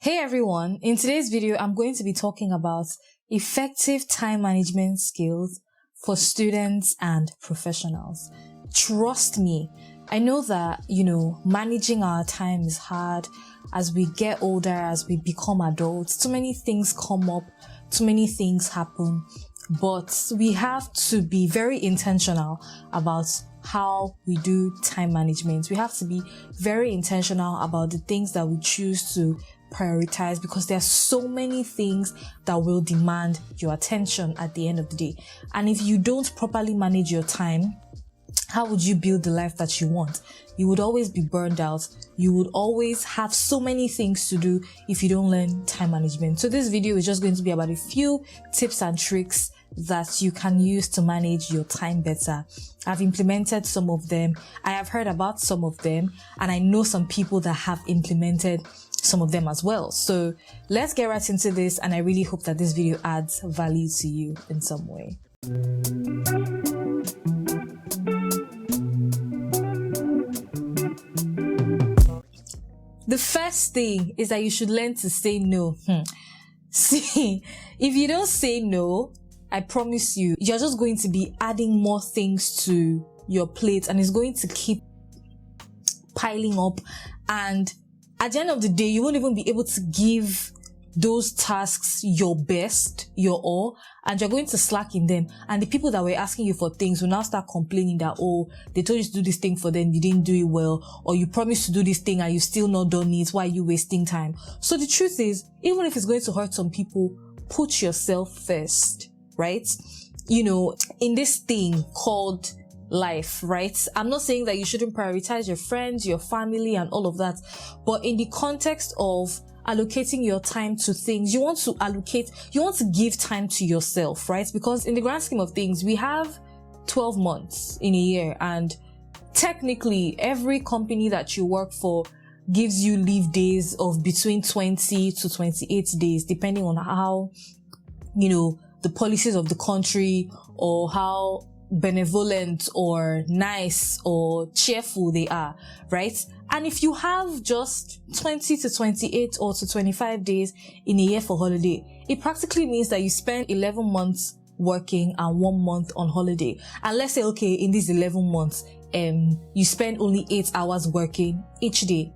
Hey everyone, in today's video, I'm going to be talking about effective time management skills for students and professionals. Trust me, I know that, managing our time is hard as we get older, as we become adults. Too many things come up, too many things happen, but we have to be very intentional about how we do time management. We have to be very intentional about the things that we choose to prioritize, because there are so many things that will demand your attention at the end of the day. And if you don't properly manage your time, how would you build the life that you want? You would always be burned out. You would always have so many things to do if you don't learn time management. So this video is just going to be about a few tips and tricks that you can use to manage your time better. I've implemented some of them. I have heard about some of them, and I know some people that have implemented some of them as well. So let's get right into this, and I really hope that this video adds value to you in some way. The first thing is that you should learn to say no. See, if you don't say no, I promise you, you're just going to be adding more things to your plate, and it's going to keep piling up. And at the end of the day, you won't even be able to give those tasks your best, your all, and you're going to slack in them. And the people that were asking you for things will now start complaining that, oh, they told you to do this thing for them, you didn't do it well, or you promised to do this thing and you still not done it. Why are you wasting time? So the truth is, even if it's going to hurt some people, put yourself first, right? In this thing called life, right? I'm not saying that you shouldn't prioritize your friends, your family, and all of that, but in the context of allocating your time to things, you want to give time to yourself, right? Because in the grand scheme of things, we have 12 months in a year, and technically every company that you work for gives you leave days of between 20 to 28 days, depending on how, the policies of the country, or how benevolent or nice or cheerful they are, right? And if you have just 20 to 28 or to 25 days in a year for holiday, it practically means that you spend 11 months working and 1 month on holiday. And let's say, okay, in these 11 months, you spend only 8 hours working each day.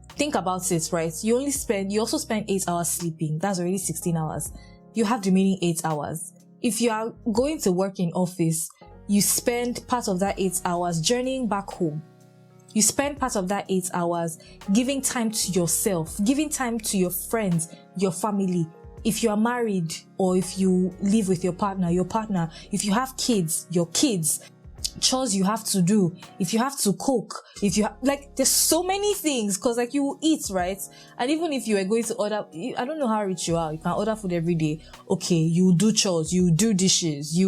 Think about it, right? You also spend 8 hours sleeping. That's already 16 hours. You have the remaining 8 hours. If you are going to work in office, you spend part of that 8 hours journeying back home. You spend part of that 8 hours giving time to yourself, giving time to your friends, your family. If you are married, or if you live with your partner, if you have kids, your kids, chores you have to do, if you have to cook, there's so many things, because you will eat, right? And even if you are going to order, I don't know how rich you are, you can order food every day. Okay, you do chores, you do dishes,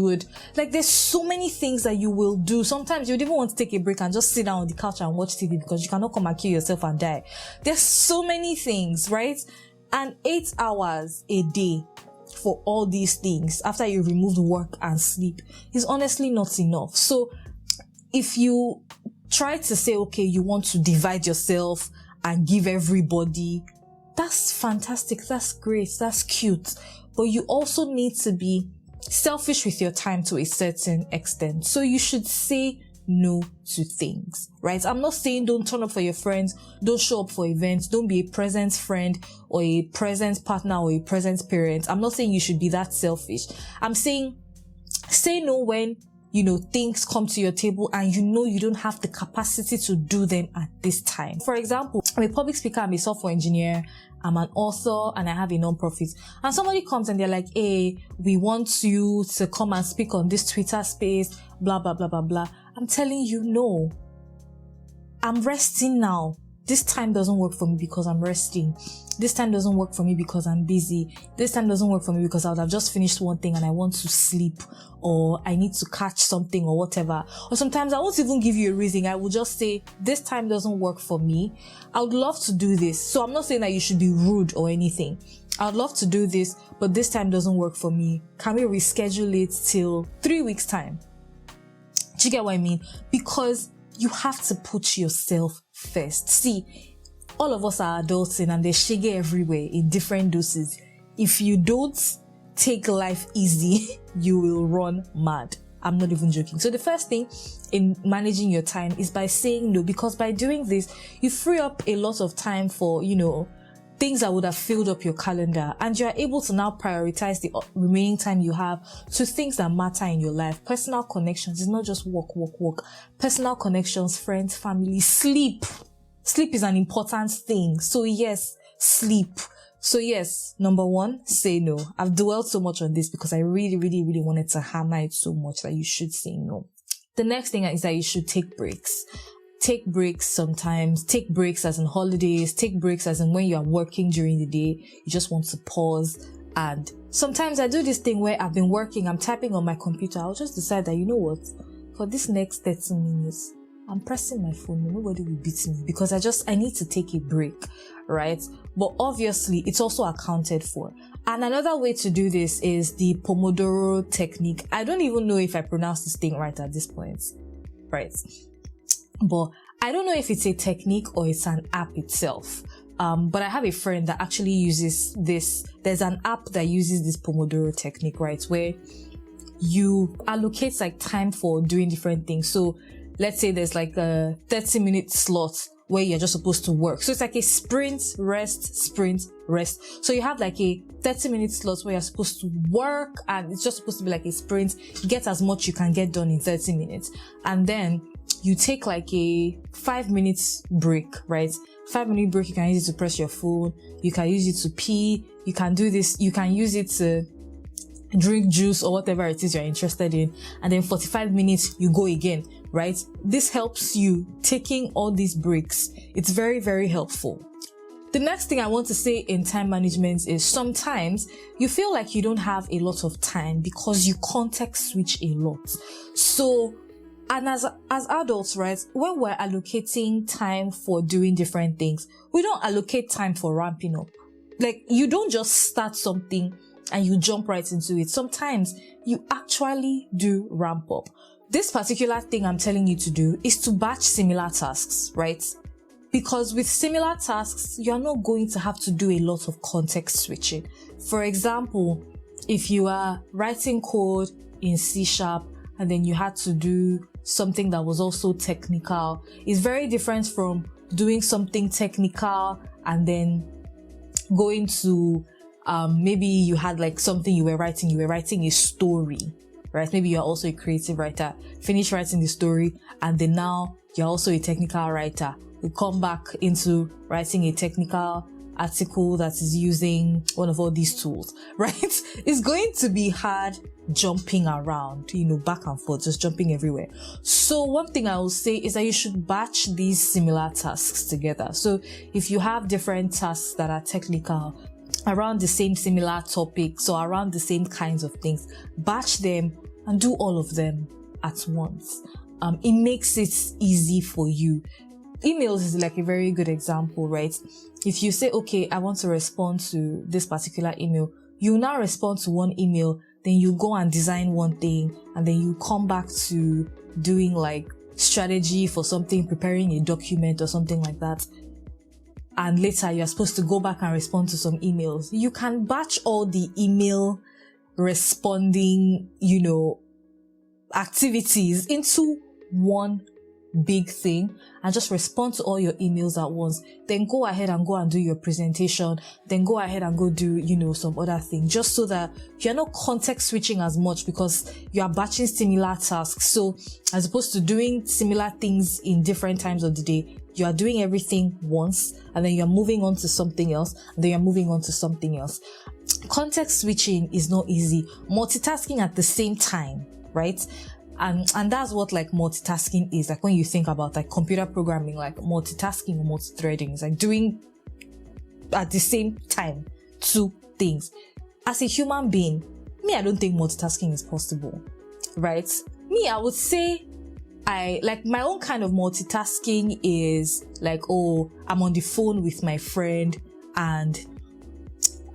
there's so many things that you will do. Sometimes you would even want to take a break and just sit down on the couch and watch TV, because you cannot come and kill yourself and die. There's so many things, right? And 8 hours a day for all these things after you removed work and sleep is honestly not enough. So if you try to say, okay, you want to divide yourself and give everybody, that's fantastic, that's great, that's cute, but you also need to be selfish with your time to a certain extent. So you should say no to things, right? I'm not saying don't turn up for your friends, don't show up for events, don't be a present friend or a present partner or a present parent. I'm not saying you should be that selfish. I'm saying say no when, things come to your table and you don't have the capacity to do them at this time. For example, I'm a public speaker, I'm a software engineer, I'm an author, and I have a non-profit. And somebody comes and they're like, hey, we want you to come and speak on this Twitter space, blah, blah, blah, blah, blah. I'm telling you, no. I'm resting now. This time doesn't work for me because I'm resting. This time doesn't work for me because I'm busy. This time doesn't work for me because I would have just finished one thing and I want to sleep, or I need to catch something or whatever. Or sometimes I won't even give you a reason. I will just say, this time doesn't work for me. I would love to do this. So I'm not saying that you should be rude or anything. I would love to do this, but this time doesn't work for me. Can we reschedule it till 3 weeks time? Do you get what I mean? Because you have to put yourself first. See, all of us are adulting and there's shege everywhere in different doses. If you don't take life easy, you will run mad. I'm not even joking. So the first thing in managing your time is by saying no, because by doing this, you free up a lot of time for, things that would have filled up your calendar, and you are able to now prioritize the remaining time you have to things that matter in your life. Personal connections is not just work. Personal connections, friends, family, sleep. Sleep is an important thing. So yes, sleep. So yes, number one, say no. I've dwelled so much on this because I really, really, really wanted to hammer it so much that you should say no. The next thing is that you should take breaks. Take breaks sometimes. Take breaks as in holidays. Take breaks as in when you are working during the day. You just want to pause. And sometimes I do this thing where I've been working, I'm typing on my computer. I'll just decide that, you know what, for this next 30 minutes, I'm pressing my phone. Nobody will beat me because I need to take a break, right? But obviously, it's also accounted for. And another way to do this is the Pomodoro Technique. I don't even know if I pronounced this thing right at this point, right? But I don't know if it's a technique or it's an app itself. But I have a friend that actually uses this. There's an app that uses this Pomodoro Technique, right? Where you allocate like time for doing different things. So let's say there's like a 30-minute slot where you're just supposed to work. So it's like a sprint, rest. So you have like a 30-minute slot where you're supposed to work, and it's just supposed to be like a sprint. Get as much you can get done in 30 minutes. And then you take like a 5 minutes break, right? 5-minute break, you can use it to press your phone. You can use it to pee. You can do this. You can use it to drink juice or whatever it is you're interested in. And then 45 minutes, you go again, right? This helps you taking all these breaks. It's very, very helpful. The next thing I want to say in time management is sometimes you feel like you don't have a lot of time because you context switch a lot. So, and as adults, right, when we're allocating time for doing different things, we don't allocate time for ramping up. Like, you don't just start something and you jump right into it. Sometimes you actually do ramp up. This particular thing I'm telling you to do is to batch similar tasks, right? Because with similar tasks, you're not going to have to do a lot of context switching. For example, if you are writing code in C# and then you had to do something that was also technical, it's very different from doing something technical and then going to maybe you had like something you were writing a story, right? Maybe you're also a creative writer, finish writing the story, and then now you're also a technical writer. You come back into writing a technical article that is using one of all these tools, right? It's going to be hard jumping around, back and forth, just jumping everywhere. So one thing I will say is that you should batch these similar tasks together. So if you have different tasks that are technical around the same similar topics or around the same kinds of things, batch them and do all of them at once. It makes it easy for you. Emails is like a very good example, right? If you say, okay, I want to respond to this particular email, you now respond to one email, then you go and design one thing, and then you come back to doing like strategy for something, preparing a document or something like that. And later you're supposed to go back and respond to some emails. You can batch all the email responding, activities into one big thing and just respond to all your emails at once. Then go ahead and do your presentation. Then go ahead and go do, some other thing, just so that you're not context switching as much because you are batching similar tasks. So as opposed to doing similar things in different times of the day, you are doing everything once and then you're moving on to something else and then you're moving on to something else. Context switching is not easy. Multitasking at the same time, right? And that's what like multitasking is. Like when you think about like computer programming, like multitasking or multi-threading is like doing at the same time 2 things. As a human being, I don't think multitasking is possible, right? I would say I like my own kind of multitasking is like, oh, I'm on the phone with my friend and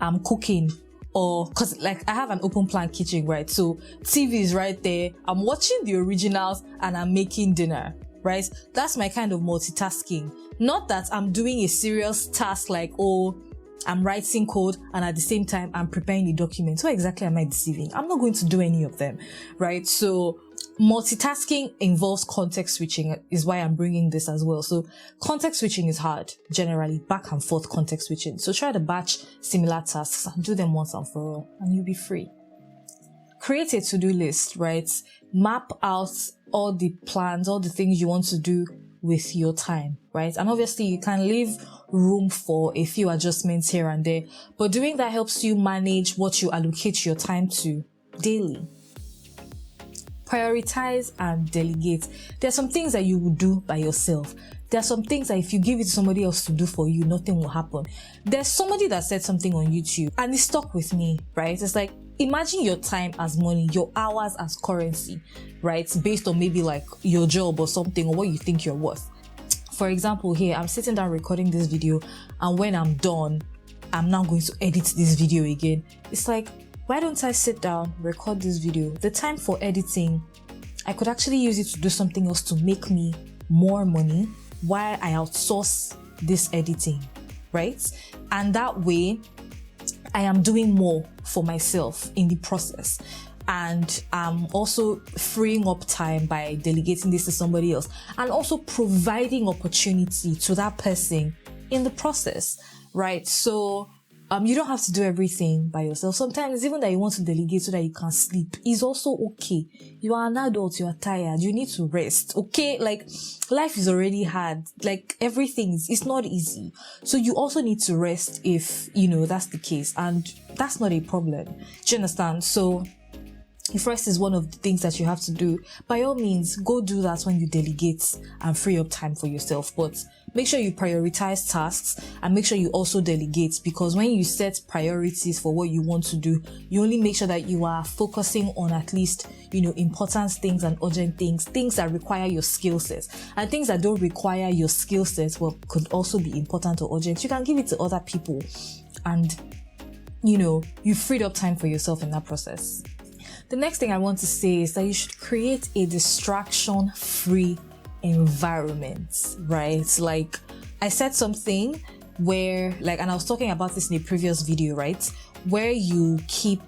I'm cooking. Or cause like I have an open plan kitchen, right? So TV is right there. I'm watching the originals and I'm making dinner, right? That's my kind of multitasking. Not that I'm doing a serious task like, oh, I'm writing code and at the same time I'm preparing a document. What exactly am I deceiving? I'm not going to do any of them, right? So multitasking involves context switching, is why I'm bringing this as well. So context switching is hard, generally, back and forth context switching. So try to batch similar tasks and do them once and for all, and you'll be free. Create a to-do list, right? Map out all the plans, all the things you want to do with your time, right? And obviously you can leave room for a few adjustments here and there, but doing that helps you manage what you allocate your time to daily. Prioritize and delegate. There are some things that you will do by yourself. There are some things that if you give it to somebody else to do for you, nothing will happen. There's somebody that said something on YouTube and it stuck with me, right? It's like, imagine your time as money, your hours as currency, right? Based on maybe like your job or something or what you think you're worth. For example, here, I'm sitting down recording this video, and when I'm done, I'm now going to edit this video again. It's like, why don't I sit down, record this video? The time for editing, I could actually use it to do something else to make me more money while I outsource this editing, right? And that way, I am doing more for myself in the process. And I'm also freeing up time by delegating this to somebody else and also providing opportunity to that person in the process, right? So you don't have to do everything by yourself. Sometimes even that you want to delegate so that you can sleep is also okay. You are an adult, you are tired, you need to rest, okay? Like, life is already hard. Like, everything it's not easy. So you also need to rest if, that's the case. And that's not a problem. Do you understand? So if rest is one of the things that you have to do, by all means, go do that when you delegate and free up time for yourself. But make sure you prioritize tasks and make sure you also delegate, because when you set priorities for what you want to do, you only make sure that you are focusing on at least, important things and urgent things that require your skill sets, and things that don't require your skill sets, could also be important or urgent. You can give it to other people and, you freed up time for yourself in that process. The next thing I want to say is that you should create a distraction-free environment, right? Like, I said something where, and I was talking about this in a previous video, right? Where you keep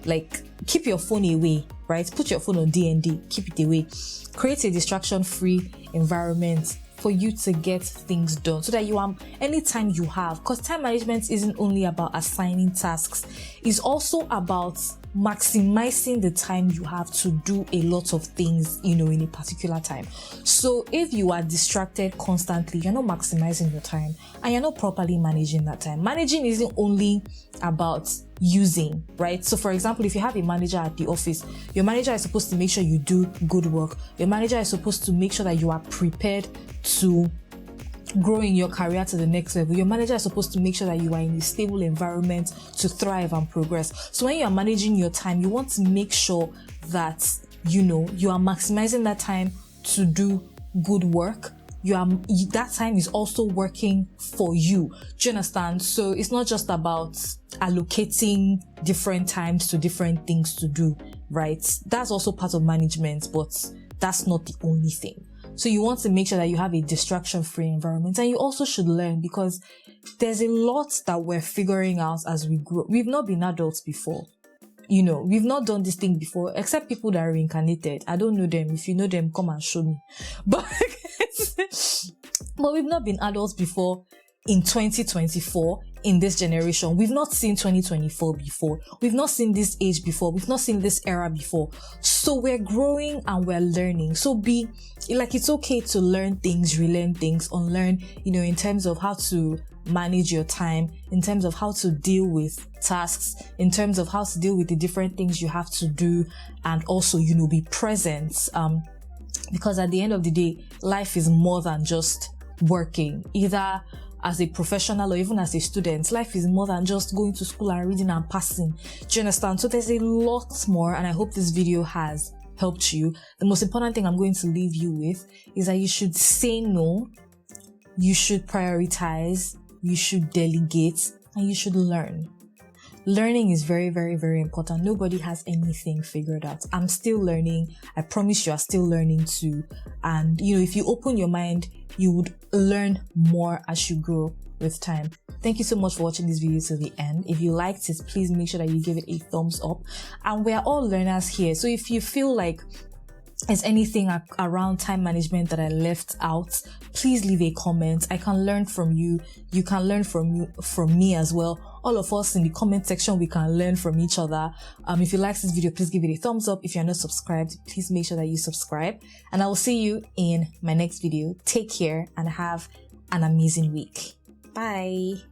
your phone away, right? Put your phone on D&D, keep it away. Create a distraction-free environment for you to get things done so that you anytime you have, because time management isn't only about assigning tasks, it's also about maximizing the time you have to do a lot of things, in a particular time. So if you are distracted constantly, you're not maximizing your time and you're not properly managing that time. Managing isn't only about using, right? So for example, if you have a manager at the office, your manager is supposed to make sure you do good work. Your manager is supposed to make sure that you are prepared to grow in your career to the next level. Your manager is supposed to make sure that you are in a stable environment to thrive and progress. So when you are managing your time, you want to make sure that, you are maximizing that time to do good work. That time is also working for you. Do you understand? So it's not just about allocating different times to different things to do, right? That's also part of management, but that's not the only thing. So you want to make sure that you have a distraction-free environment, and you also should learn, because there's a lot that we're figuring out as we grow. We've not been adults before. We've not done this thing before, except people that are reincarnated. I don't know them. If you know them, come and show me. But we've not been adults before in 2024, in this generation. We've not seen 2024 before. We've not seen this age before. We've not seen this era before. So we're growing and we're learning. So it's okay to learn things, relearn things, unlearn, in terms of how to manage your time, in terms of how to deal with tasks, in terms of how to deal with the different things you have to do, and also, be present. Because at the end of the day, life is more than just working, either as a professional or even as a student. Life is more than just going to school and reading and passing. Do you understand? So there's a lot more, and I hope this video has helped you. The most important thing I'm going to leave you with is that you should say no, you should prioritize, you should delegate, and you should learn. learning is very, very, very important. Nobody has anything figured out. I'm still learning. I promise you are still learning too. And if you open your mind, you would learn more as you grow with time. Thank you so much for watching this video to the end. If you liked it, please make sure that you give it a thumbs up. And we are all learners here. So if you feel like there's anything around time management that I left out, please leave a comment. I can learn from you. You can learn from me as well. All of us in the comment section, we can learn from each other. If you like this video, please give it a thumbs up. If you're not subscribed, please make sure that you subscribe. And I will see you in my next video. Take care and have an amazing week. Bye.